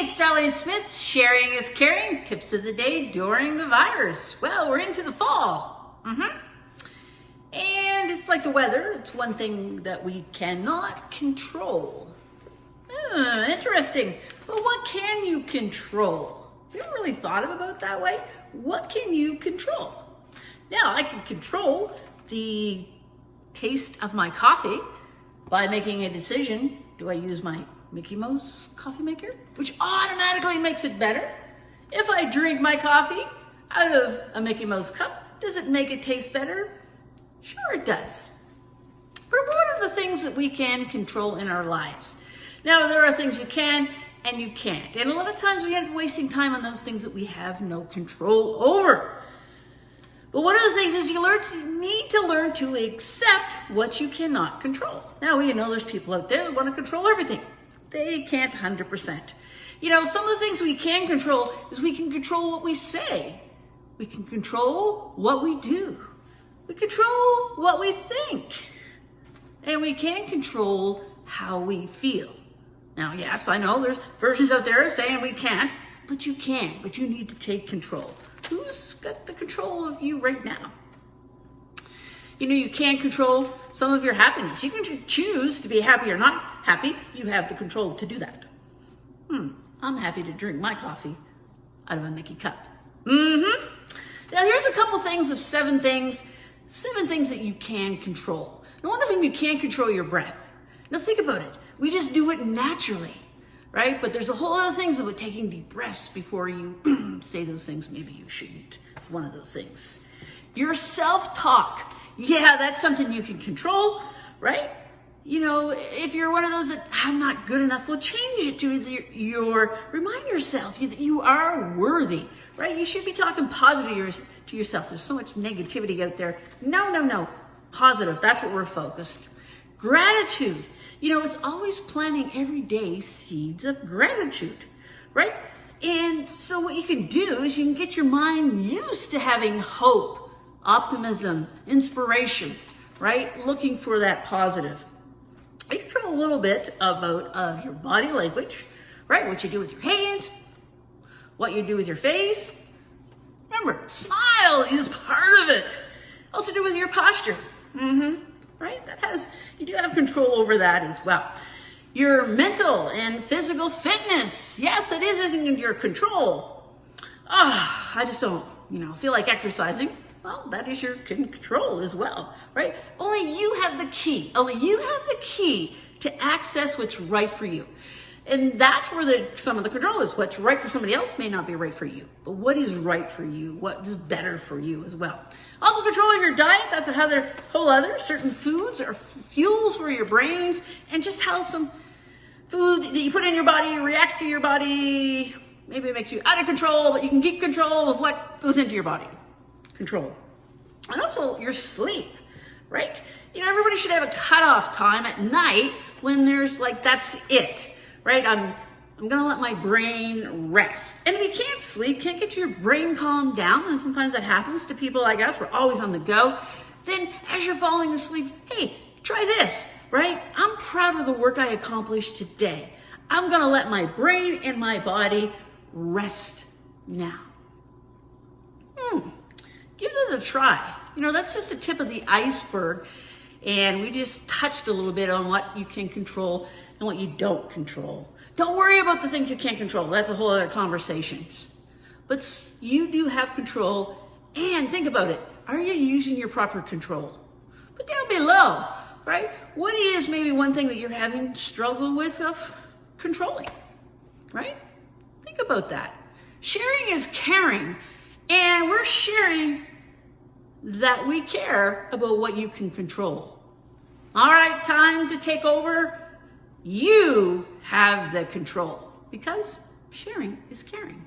it's Darlene Smith. Sharing is caring. Tips of the day during the virus. Well, we're into the fall. And it's like the weather. It's one thing that we cannot control. Interesting. But what can you control? You ever really thought about it that way? What can you control? Now, I can control the taste of my coffee by making a decision. Do I use my Mickey Mouse coffee maker, which automatically makes it better? If I drink my coffee out of a Mickey Mouse cup, does it make it taste better? Sure it does. But what are the things that we can control in our lives? Now, there are things you can and you can't. And a lot of times we end up wasting time on those things that we have no control over. But one of the things is you need to learn to accept what you cannot control. Now, we know there's people out there that want to control everything. They can't 100%. You know, some of the things we can control is we can control what we say. We can control what we do. We control what we think. And we can control how we feel. Now, yes, I know there's versions out there saying we can't, but you can. But you need to take control. Who's got the control of you right now? You know, you can control some of your happiness. You can choose to be happy or not happy. You have the control to do that. I'm happy to drink my coffee out of a Mickey cup. Now, here's a couple things of seven things that you can control. Now, one of them, you can't control your breath. Now, think about it. We just do it naturally, right? But there's a whole other things about taking deep breaths before you say those things maybe you shouldn't. It's one of those things. Your self-talk. Yeah, that's something you can control, right? You know, if you're one of those that I'm not good enough, well, change it to remind yourself that you are worthy, right? You should be talking positive to yourself. There's so much negativity out there. No. Positive. That's what we're focused. Gratitude. You know, it's always planting every day seeds of gratitude, right? And so what you can do is you can get your mind used to having hope, optimism, inspiration, right? Looking for that positive. You can talk a little bit about your body language, right? What you do with your hands, what you do with your face. Remember, smile is part of it. Also do with your posture, right? You do have control over that as well. Your mental and physical fitness. Yes, it is in your control. I just don't, feel like exercising. Well, that is your control as well, right? Only you have the key. Only you have the key to access what's right for you. And that's where some of the control is. What's right for somebody else may not be right for you. But what is right for you? What is better for you as well? Also controlling your diet. That's a whole other. Certain foods are fuels for your brains. And just how some food that you put in your body reacts to your body. Maybe it makes you out of control, but you can keep control of what goes into your body. Control. And also your sleep, right? Everybody should have a cutoff time at night when there's that's it, right? I'm gonna let my brain rest. And if you can't sleep, can't get your brain calmed down, and sometimes that happens to people like us, we're always on the go, then as you're falling asleep, hey, try this, right? I'm proud of the work I accomplished today. I'm gonna let my brain and my body rest now. Give it a try. That's just the tip of the iceberg. And we just touched a little bit on what you can control and what you don't control. Don't worry about the things you can't control. That's a whole other conversation. But you do have control. And think about it. Are you using your proper control? Put down below, right? What is maybe one thing that you're having struggle with of controlling, right? Think about that. Sharing is caring. And we're sharing that we care about what you can control. All right, time to take over. You have the control because sharing is caring.